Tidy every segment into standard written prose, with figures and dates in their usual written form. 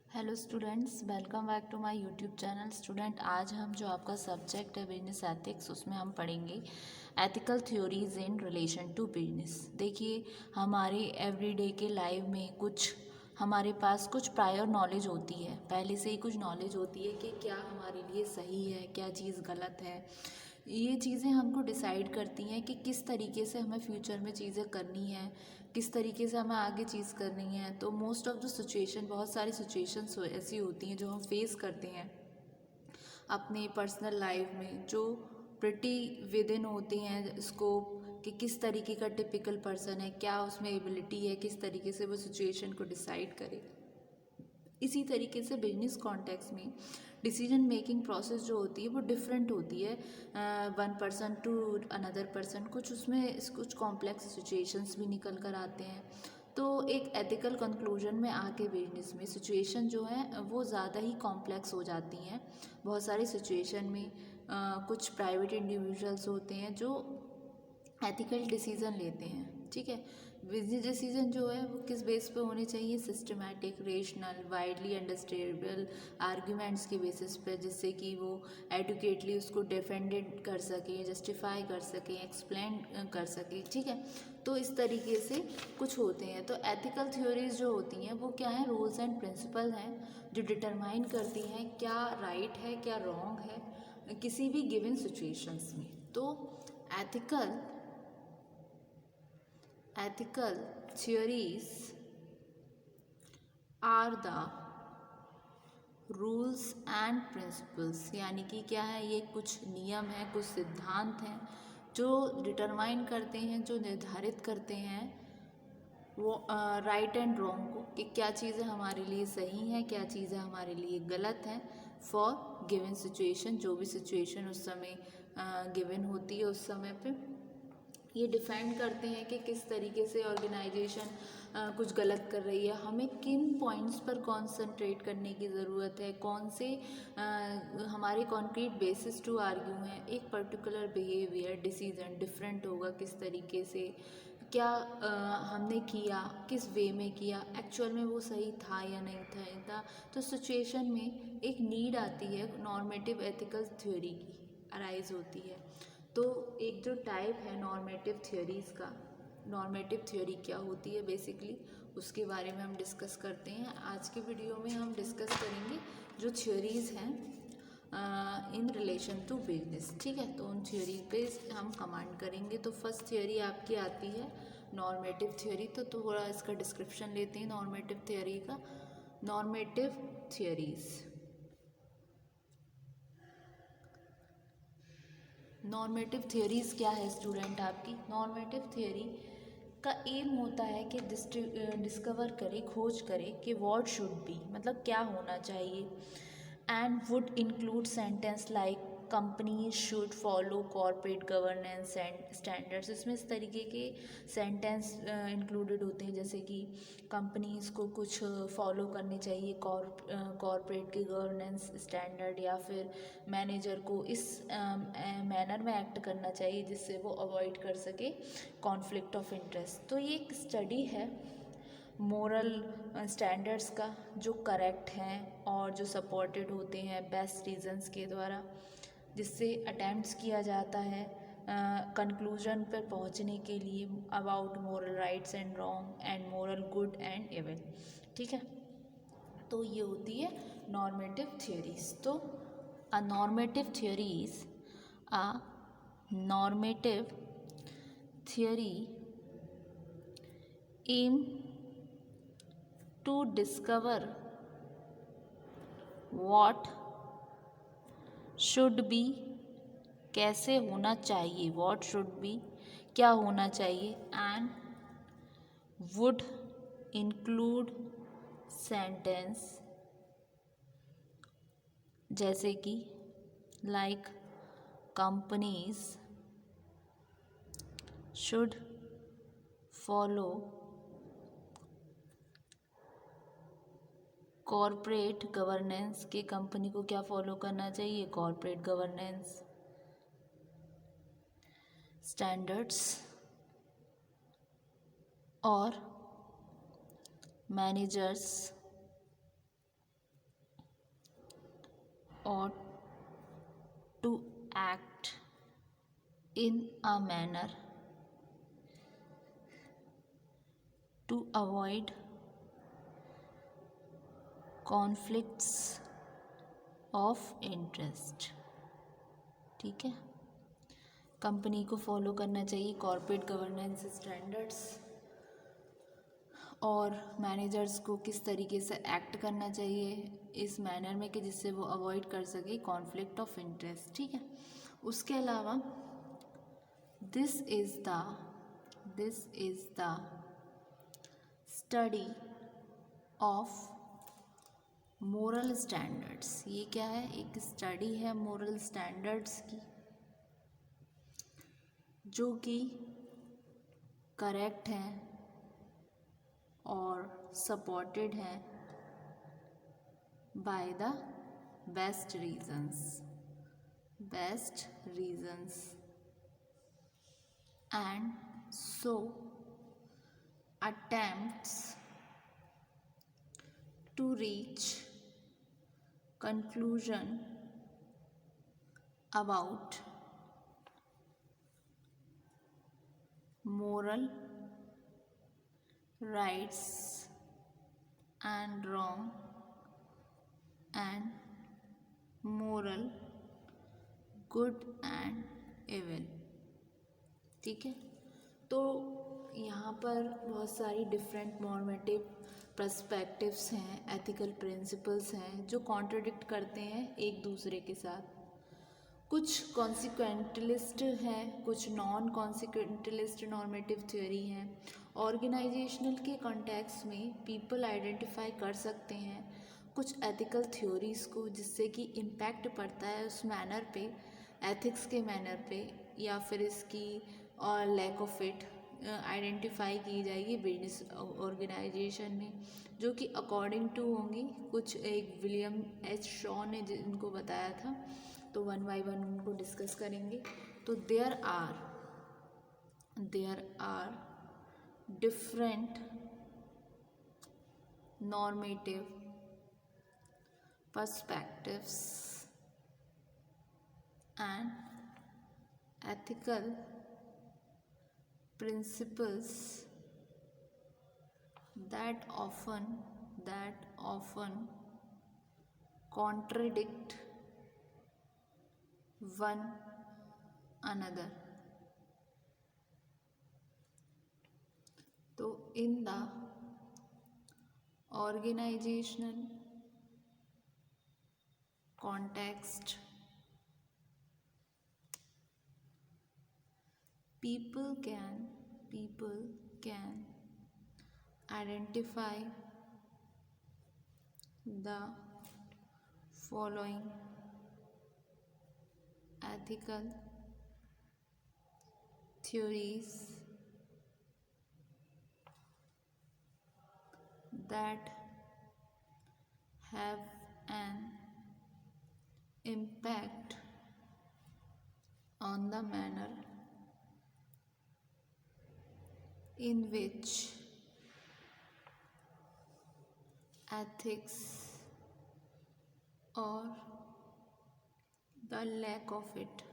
Hello students, welcome back to my YouTube channel. Student, आज हम जो आपका सब्जेक्ट है बिजनेस एथिक्स, उसमें हम पढ़ेंगे ethical theories in relation to business. देखिए, हमारे एवरीडे के लाइफ में हमारे पास कुछ प्रायर नॉलेज होती है, पहले से ही कुछ नॉलेज होती है कि क्या हमारे लिए सही है, क्या चीज़ गलत है। ये चीज़ें हमको डिसाइड करती हैं कि किस तरीके से हमें फ्यूचर में चीज़ें करनी है, किस तरीके से हमें आगे चीज़ करनी है। तो मोस्ट ऑफ़ द सिचुएशन, बहुत सारी सिचुएशंस ऐसी होती हैं जो हम फेस करते हैं अपने पर्सनल लाइफ में, जो प्रिटी विद इन होती हैं स्कोप कि किस तरीके का टिपिकल पर्सन है, क्या उसमें एबिलिटी है, किस तरीके से वो सिचुएशन को डिसाइड करे। इसी तरीके से बिजनेस कॉन्टेक्स्ट में डिसीजन मेकिंग प्रोसेस जो होती है वो डिफरेंट होती है one person to another person. कुछ कॉम्प्लेक्स सिचुएशंस भी निकल कर आते हैं। तो एक एथिकल कंक्लूजन में आके बिजनेस में सिचुएशन जो है वो ज़्यादा ही कॉम्प्लेक्स हो जाती हैं। बहुत सारी सिचुएशन में कुछ प्राइवेट इंडिविजुअल्स होते हैं जो एथिकल डिसीज़न लेते हैं। ठीक है, बिजनेस डिसीजन जो है वो किस बेस पे होने चाहिए? Systematic, rational, widely understandable arguments के बेसिस पे, जिससे कि वो एडुकेटली उसको डिफेंडेड कर सकें, जस्टिफाई कर सकें, एक्सप्लेन कर सकें। ठीक है, तो इस तरीके से कुछ होते हैं। तो एथिकल थ्योरीज जो होती हैं वो क्या है? रूल्स एंड प्रिंसिपल हैं जो डिटरमाइन करती हैं क्या राइट है, क्या रॉन्ग है किसी भी गिवन सिचुएशंस में। तो ethical ethical theories are the rules and principles, यानी कि क्या है? ये कुछ नियम हैं, कुछ सिद्धांत हैं जो डिटरमाइन करते हैं, जो निर्धारित करते हैं वो राइट एंड रॉन्ग को, कि क्या चीज़ें हमारे लिए सही हैं, क्या चीज़ें हमारे लिए गलत हैं फॉर गिवन सिचुएशन। जो भी सिचुएशन उस समय गिवन होती है उस समय पे ये डिफाइन करते हैं कि किस तरीके से ऑर्गेनाइजेशन कुछ गलत कर रही है, हमें किन पॉइंट्स पर कंसंट्रेट करने की ज़रूरत है, कौन से हमारे कॉन्क्रीट बेसिस टू आर्ग्यू हैं। एक पर्टिकुलर बिहेवियर डिसीजन डिफरेंट होगा किस तरीके से, क्या हमने किया, किस वे में किया, एक्चुअल में वो सही था या नहीं था। तो सिचुएशन में एक नीड आती है नॉर्मेटिव एथिकल थ्योरी की, अराइज होती है। तो एक जो टाइप है नॉर्मेटिव थ्योरीज़ का, नॉर्मेटिव थ्योरी क्या होती है बेसिकली, उसके बारे में हम डिस्कस करते हैं। आज के वीडियो में हम डिस्कस करेंगे जो थ्योरीज़ हैं इन रिलेशन टू बिजनेस। ठीक है, तो उन थ्योरी पे हम कमांड करेंगे। तो फर्स्ट थ्योरी आपकी आती है नॉर्मेटिव थ्योरी। तो थोड़ा इसका डिस्क्रिप्शन लेते हैं नॉर्मेटिव थ्योरी का। नॉर्मेटिव थ्योरीज़, नॉर्मेटिव थ्योरीज़ क्या है स्टूडेंट आपकी? नॉर्मेटिव थ्योरी का एम होता है कि डिस्कवर करे, खोज करे कि व्हाट शुड बी, मतलब क्या होना चाहिए। And would include sentence like companies should follow corporate governance and standards. इसमें इस तरीके के सेंटेंस इंक्लूडेड होते हैं जैसे कि कंपनीज को कुछ फॉलो करने चाहिए कॉर्पोरेट के गवर्नेंस स्टैंडर्ड, या फिर मैनेजर को इस मैनर में एक्ट करना चाहिए जिससे वो अवॉइड कर सके कॉन्फ्लिक्ट ऑफ इंटरेस्ट। तो ये एक स्टडी है मोरल स्टैंडर्ड्स का जो करेक्ट हैं और जो सपोर्टेड होते हैं बेस्ट रीजंस के द्वारा, जिससे अटेम्प्ट्स किया जाता है कंक्लूजन पर पहुंचने के लिए about moral rights and wrong and moral good and evil. ठीक है, तो ये होती है नॉर्मेटिव थ्योरीज। तो uh normative theories, a normative theory aim to discover what should be, कैसे होना चाहिए, व्हाट शुड बी क्या होना चाहिए, एंड वुड इंक्लूड सेंटेंस जैसे कि like companies should follow corporate governance, के कंपनी को क्या फॉलो करना चाहिए? कॉर्पोरेट गवर्नेंस स्टैंडर्ड्स, और managers ought to act in a manner to avoid conflicts of interest। ठीक है, कंपनी को फॉलो करना चाहिए कॉर्पोरेट गवर्नेंस स्टैंडर्ड्स, और मैनेजर्स को किस तरीके से एक्ट करना चाहिए इस मैनर में कि जिससे वो अवॉइड कर सके कॉन्फ्लिक्ट ऑफ इंटरेस्ट। ठीक है, उसके अलावा this is the study of moral standards. ये क्या है, एक स्टडी है मोरल स्टैंडर्ड्स की जो कि करेक्ट हैं और सपोर्टेड है by the best reasons and so attempts to reach conclusion about moral rights and wrong and moral good and evil। ठीक है, तो यहाँ पर बहुत सारी डिफरेंट नॉर्मेटिव पर्सपेक्टिव्स हैं, एथिकल प्रिंसिपल्स हैं जो कॉन्ट्रडिक्ट करते हैं एक दूसरे के साथ। कुछ कॉन्सिक्वेंटलिस्ट हैं, कुछ नॉन कॉन्सिक्वेंटलिस्ट नॉर्मेटिव थ्योरी हैं। ऑर्गेनाइजेशनल के कॉन्टेक्स्ट में पीपल आइडेंटिफाई कर सकते हैं कुछ एथिकल थ्योरीज़ को जिससे कि इम्पैक्ट पड़ता है उस मैनर पे, एथिक्स के मैनर पे, या फिर इसकी और लैक ऑफ इट आइडेंटिफाई की जाएगी बिजनेस ऑर्गेनाइजेशन में, जो कि अकॉर्डिंग टू होंगी कुछ। एक विलियम एच शॉ ने जिनको बताया था, तो वन बाय वन उनको डिस्कस करेंगे। तो there are different normative perspectives and ethical principles that often contradict one another। तो in the organizational context, people can identify the following ethical theories that have an impact on the manner in which ethics or the lack of it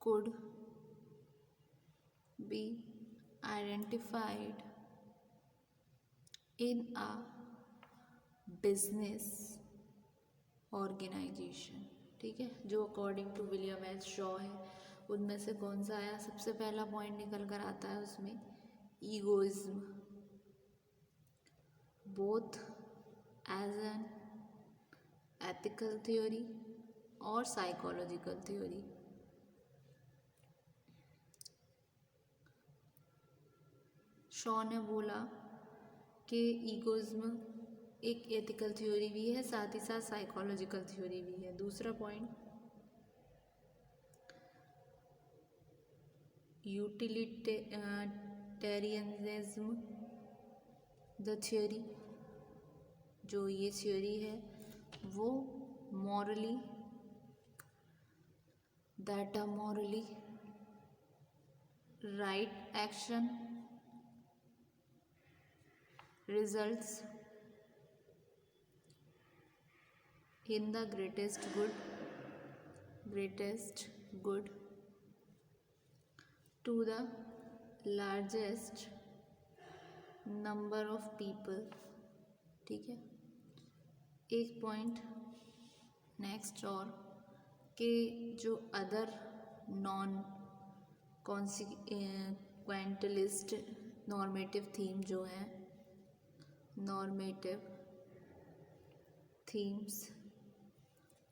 could be identified in a business organization। ठीक है, जो according to William H Shaw है उनमें से कौन सा आया, सबसे पहला पॉइंट निकल कर आता है उसमें egoism, both as an ethical theory और साइकोलॉजिकल थ्योरी। शॉ ने बोला कि ईगोइज्म एक एथिकल थ्योरी भी है, साथ ही साथ साइकोलॉजिकल थ्योरी भी है। दूसरा पॉइंट यूटिलिटेरियनिज्म द थ्योरी, जो ये थ्योरी है वो morally right action results in the greatest good to the largest number of people। ठीक है, एक पॉइंट नेक्स्ट और के जो अदर नॉन कॉन्सिक्वेंटलिस्ट नॉर्मेटिव थीम जो हैं, नॉर्मेटिव थीम्स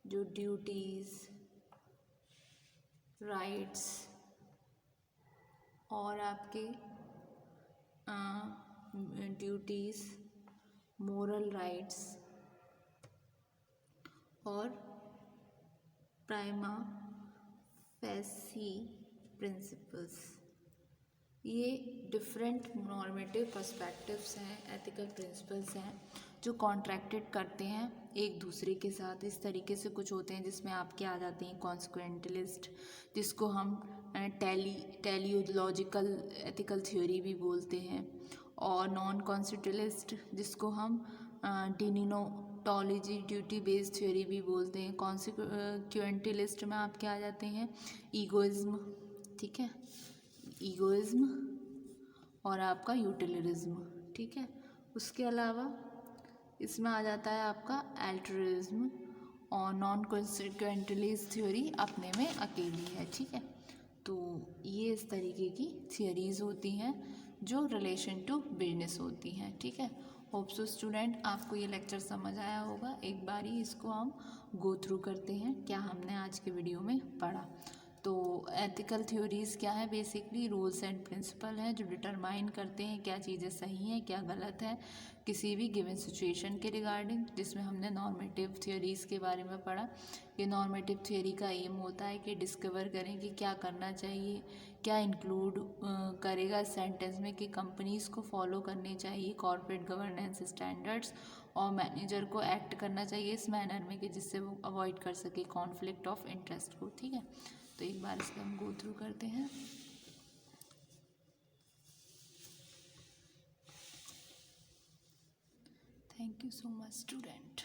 जो ड्यूटीज़, राइट्स और आपके ड्यूटीज़, मोरल राइट्स और प्राइमा फेसी प्रिंसिपल्स, ये डिफरेंट नॉर्मेटिव पर्सपेक्टिव्स हैं, एथिकल प्रिंसिपल्स हैं जो कॉन्ट्रैक्टेड करते हैं एक दूसरे के साथ। इस तरीके से कुछ होते हैं जिसमें आपके आ जाते हैं कॉन्सिक्वेंटलिस्ट, जिसको हम टेलियोलॉजिकल एथिकल थ्योरी भी बोलते हैं, और नॉन कॉन्सिक्वेंटलिस्ट जिसको हम डिनिनोटोलॉजी ड्यूटी बेस्ड थ्योरी भी बोलते हैं। कॉन्सिक्वेंटलिस्ट में आपके आ जाते हैं ईगोइज्म, ठीक है, ईगोइज्म और आपका यूटिलिज्म, ठीक है। उसके अलावा इसमें आ जाता है आपका एल्ट्रुइज्म, और नॉन कॉन्सिक्वेंटलिस्ट थ्योरी अपने में अकेली है, ठीक है। तो ये इस तरीके की थियरीज़ होती हैं जो रिलेशन टू बिजनेस होती हैं, ठीक है। होप सो स्टूडेंट आपको ये लेक्चर समझ आया होगा। एक बार ही इसको हम गो थ्रू करते हैं क्या हमने आज के वीडियो में पढ़ा। तो एथिकल थ्योरीज़ क्या है, बेसिकली रूल्स एंड प्रिंसिपल हैं जो डिटरमाइन करते हैं क्या चीज़ें सही हैं क्या गलत है किसी भी गिवन सिचुएशन के रिगार्डिंग, जिसमें हमने नॉर्मेटिव थ्योरीज़ के बारे में पढ़ा। ये नॉर्मेटिव थ्योरी का एम होता है कि डिस्कवर करें कि क्या करना चाहिए, क्या इंक्लूड करेगा इस सेंटेंस में कि कंपनीज़ को फॉलो करने चाहिए कॉर्पोरेट गवर्नेंस स्टैंडर्ड्स, और मैनेजर को एक्ट करना चाहिए इस मैनर में कि जिससे वो अवॉइड कर सके कॉन्फ्लिक्ट ऑफ इंटरेस्ट को, ठीक है। तो एक बार इसको हम गो थ्रू करते हैं। Thank you so much student.